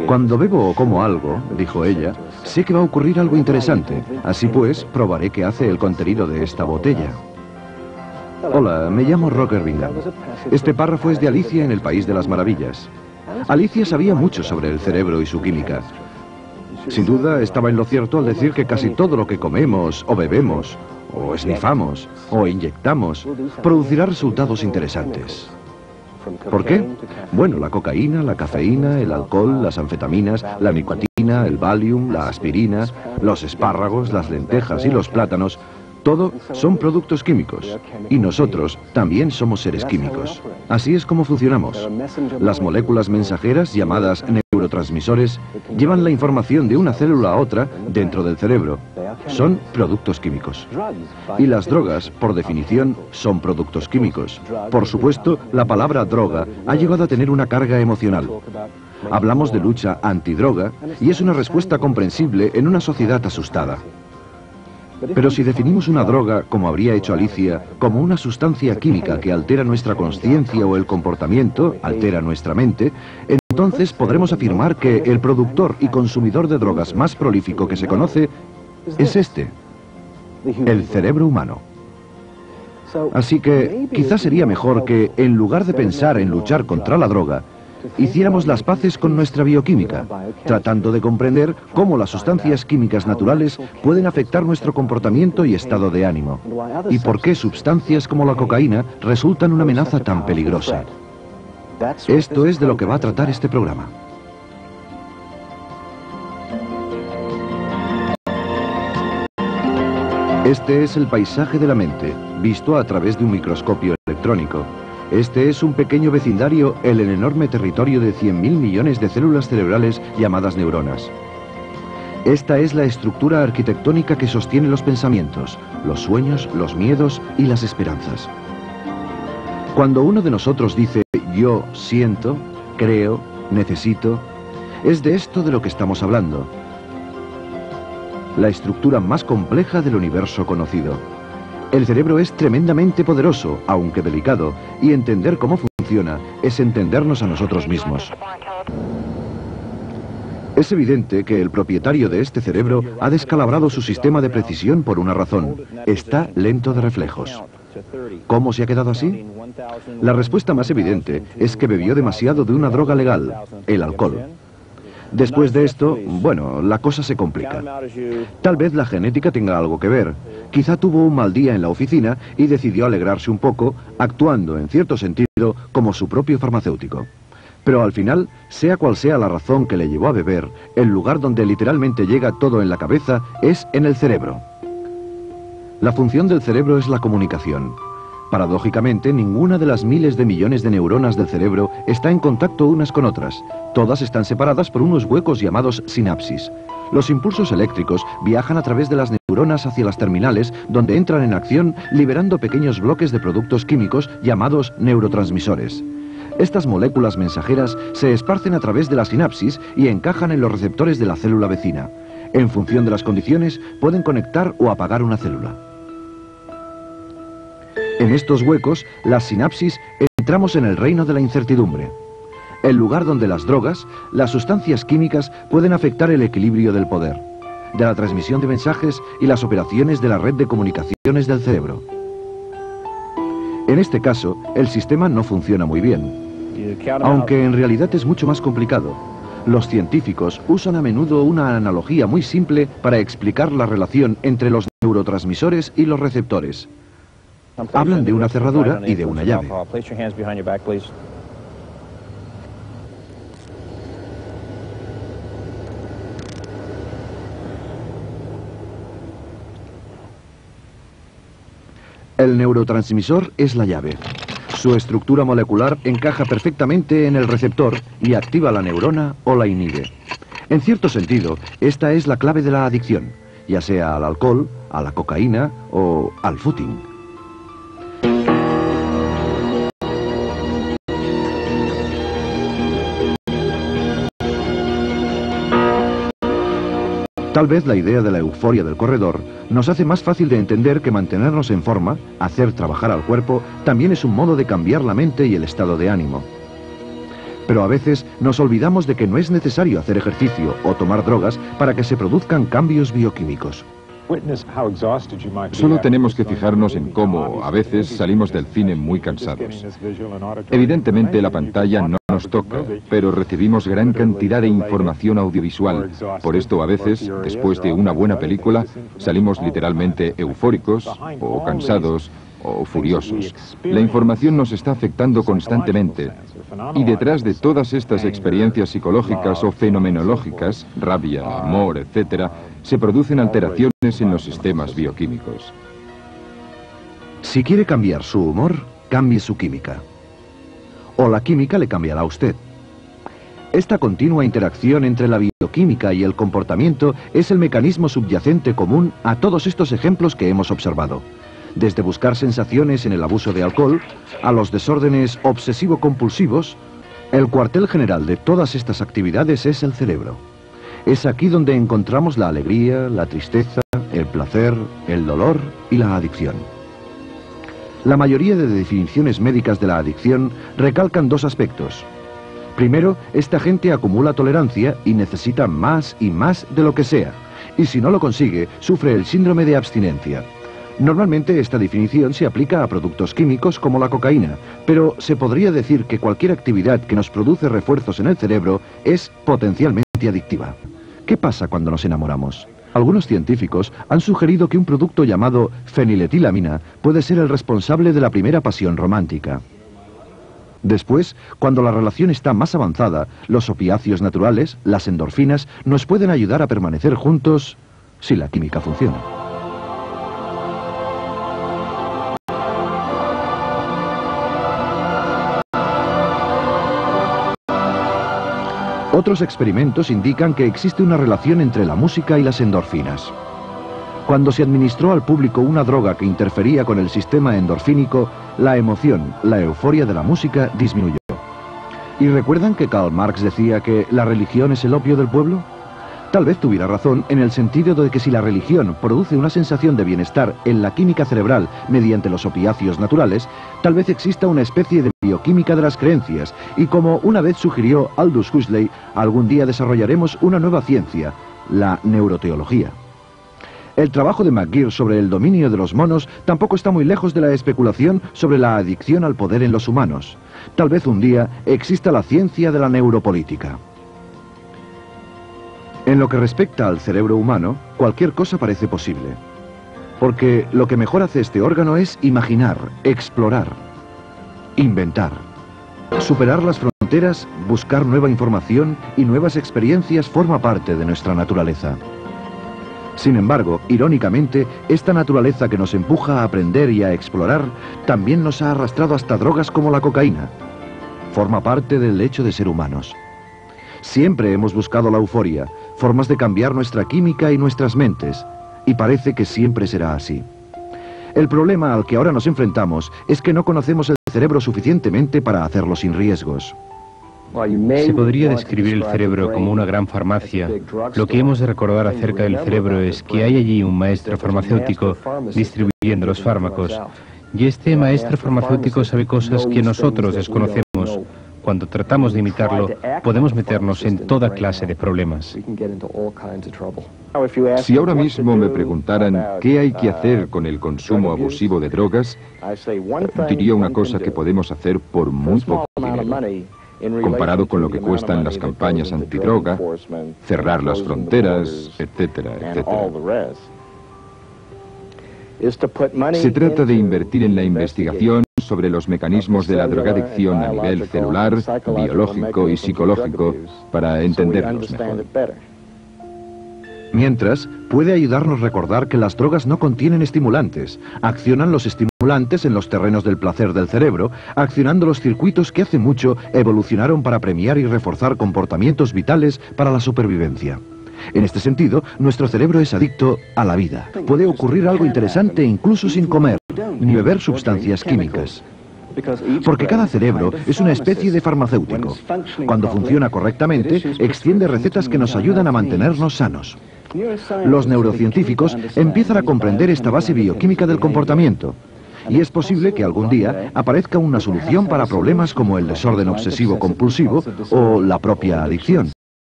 Cuando bebo o como algo, dijo ella, sé que va a ocurrir algo interesante. Así pues, probaré qué hace el contenido de esta botella. Hola, me llamo Roger Bingham. Este párrafo es de Alicia en el País de las Maravillas. Alicia sabía mucho sobre el cerebro y su química. Sin duda, estaba en lo cierto al decir que casi todo lo que comemos, o bebemos, o esnifamos, o inyectamos, producirá resultados interesantes. ¿Por qué? Bueno, la cocaína, la cafeína, el alcohol, las anfetaminas, la nicotina, el Valium, la aspirina, los espárragos, las lentejas y los plátanos, todo son productos químicos. Y nosotros también somos seres químicos. Así es como funcionamos. Las moléculas mensajeras, llamadas neurotransmisores, llevan la información de una célula a otra dentro del cerebro. Son productos químicos. Y las drogas, por definición, son productos químicos. Por supuesto, la palabra droga ha llegado a tener una carga emocional. Hablamos de lucha antidroga y es una respuesta comprensible en una sociedad asustada. Pero si definimos una droga, como habría hecho Alicia, como una sustancia química que altera nuestra consciencia o el comportamiento, altera nuestra mente, entonces podremos afirmar que el productor y consumidor de drogas más prolífico que se conoce es este, el cerebro humano. Así que quizás sería mejor que, en lugar de pensar en luchar contra la droga, hiciéramos las paces con nuestra bioquímica, tratando de comprender cómo las sustancias químicas naturales pueden afectar nuestro comportamiento y estado de ánimo, y por qué sustancias como la cocaína resultan una amenaza tan peligrosa. Esto es de lo que va a tratar este programa. Este es el paisaje de la mente, visto a través de un microscopio electrónico. Este es un pequeño vecindario en el enorme territorio de 100.000 millones de células cerebrales llamadas neuronas. Esta es la estructura arquitectónica que sostiene los pensamientos, los sueños, los miedos y las esperanzas. Cuando uno de nosotros dice yo siento, creo, necesito, es de esto de lo que estamos hablando. La estructura más compleja del universo conocido. El cerebro es tremendamente poderoso, aunque delicado, y entender cómo funciona es entendernos a nosotros mismos. Es evidente que el propietario de este cerebro ha descalabrado su sistema de precisión por una razón. Está lento de reflejos. ¿Cómo se ha quedado así? La respuesta más evidente es que bebió demasiado de una droga legal, el alcohol. Después de esto, bueno, la cosa se complica. Tal vez la genética tenga algo que ver. Quizá tuvo un mal día en la oficina y decidió alegrarse un poco, actuando, en cierto sentido, como su propio farmacéutico. Pero al final, sea cual sea la razón que le llevó a beber, el lugar donde literalmente llega todo en la cabeza es en el cerebro. La función del cerebro es la comunicación. Paradójicamente, ninguna de las miles de millones de neuronas del cerebro está en contacto unas con otras. Todas están separadas por unos huecos llamados sinapsis. Los impulsos eléctricos viajan a través de las neuronas hacia las terminales, donde entran en acción liberando pequeños bloques de productos químicos llamados neurotransmisores. Estas moléculas mensajeras se esparcen a través de la sinapsis y encajan en los receptores de la célula vecina. En función de las condiciones, pueden conectar o apagar una célula. En estos huecos, las sinapsis, entramos en el reino de la incertidumbre. El lugar donde las drogas, las sustancias químicas, pueden afectar el equilibrio del poder, de la transmisión de mensajes y las operaciones de la red de comunicaciones del cerebro. En este caso, el sistema no funciona muy bien, aunque en realidad es mucho más complicado. Los científicos usan a menudo una analogía muy simple para explicar la relación entre los neurotransmisores y los receptores. Hablan de una cerradura y de una llave. El neurotransmisor es la llave. Su estructura molecular encaja perfectamente en el receptor y activa la neurona o la inhibe. En cierto sentido, esta es la clave de la adicción, ya sea al alcohol, a la cocaína o al footing. Tal vez la idea de la euforia del corredor nos hace más fácil de entender que mantenernos en forma, hacer trabajar al cuerpo, también es un modo de cambiar la mente y el estado de ánimo. Pero a veces nos olvidamos de que no es necesario hacer ejercicio o tomar drogas para que se produzcan cambios bioquímicos. Solo tenemos que fijarnos en cómo a veces salimos del cine muy cansados. Evidentemente la pantalla no nos toca, pero recibimos gran cantidad de información audiovisual. Por esto a veces, después de una buena película, salimos literalmente eufóricos o cansados o furiosos. La información nos está afectando constantemente. Y detrás de todas estas experiencias psicológicas o fenomenológicas, rabia, amor, etc., se producen alteraciones en los sistemas bioquímicos. Si quiere cambiar su humor, cambie su química. O la química le cambiará a usted. Esta continua interacción entre la bioquímica y el comportamiento es el mecanismo subyacente común a todos estos ejemplos que hemos observado. Desde buscar sensaciones en el abuso de alcohol a los desórdenes obsesivo-compulsivos, el cuartel general de todas estas actividades es el cerebro. Es aquí donde encontramos la alegría, la tristeza, el placer, el dolor y la adicción. La mayoría de definiciones médicas de la adicción recalcan dos aspectos. Primero, esta gente acumula tolerancia y necesita más y más de lo que sea, y si no lo consigue, sufre el síndrome de abstinencia. Normalmente esta definición se aplica a productos químicos como la cocaína, pero se podría decir que cualquier actividad que nos produce refuerzos en el cerebro es potencialmente adictiva. ¿Qué pasa cuando nos enamoramos? Algunos científicos han sugerido que un producto llamado feniletilamina puede ser el responsable de la primera pasión romántica. Después, cuando la relación está más avanzada, los opiáceos naturales, las endorfinas, nos pueden ayudar a permanecer juntos si la química funciona. Otros experimentos indican que existe una relación entre la música y las endorfinas. Cuando se administró al público una droga que interfería con el sistema endorfínico, la emoción, la euforia de la música disminuyó. ¿Y recuerdan que Karl Marx decía que la religión es el opio del pueblo? Tal vez tuviera razón en el sentido de que si la religión produce una sensación de bienestar en la química cerebral mediante los opiáceos naturales, tal vez exista una especie de bioquímica de las creencias, y como una vez sugirió Aldous Huxley, algún día desarrollaremos una nueva ciencia, la neuroteología. El trabajo de McGeer sobre el dominio de los monos tampoco está muy lejos de la especulación sobre la adicción al poder en los humanos. Tal vez un día exista la ciencia de la neuropolítica. En lo que respecta al cerebro humano, cualquier cosa parece posible. Porque lo que mejor hace este órgano es imaginar, explorar, inventar. Superar las fronteras, buscar nueva información y nuevas experiencias forma parte de nuestra naturaleza. Sin embargo, irónicamente, esta naturaleza que nos empuja a aprender y a explorar también nos ha arrastrado hasta drogas como la cocaína. Forma parte del hecho de ser humanos. Siempre hemos buscado la euforia, formas de cambiar nuestra química y nuestras mentes, y parece que siempre será así. El problema al que ahora nos enfrentamos es que no conocemos el cerebro suficientemente para hacerlo sin riesgos. Se podría describir el cerebro como una gran farmacia. Lo que hemos de recordar acerca del cerebro es que hay allí un maestro farmacéutico distribuyendo los fármacos. Y este maestro farmacéutico sabe cosas que nosotros desconocemos. Cuando tratamos de imitarlo, podemos meternos en toda clase de problemas. Si ahora mismo me preguntaran qué hay que hacer con el consumo abusivo de drogas, diría una cosa que podemos hacer por muy poco dinero. Comparado con lo que cuestan las campañas antidroga, cerrar las fronteras, etcétera, etcétera. Se trata de invertir en la investigación sobre los mecanismos de la drogadicción a nivel celular, biológico y psicológico para entenderlos mejor. Mientras, puede ayudarnos a recordar que las drogas no contienen estimulantes. Accionan los estimulantes en los terrenos del placer del cerebro, accionando los circuitos que hace mucho evolucionaron para premiar y reforzar comportamientos vitales para la supervivencia. En este sentido, nuestro cerebro es adicto a la vida. Puede ocurrir algo interesante incluso sin comer, ni beber sustancias químicas. Porque cada cerebro es una especie de farmacéutico. Cuando funciona correctamente, extiende recetas que nos ayudan a mantenernos sanos. Los neurocientíficos empiezan a comprender esta base bioquímica del comportamiento. y es posible que algún día aparezca una solución para problemas como el desorden obsesivo-compulsivo o la propia adicción.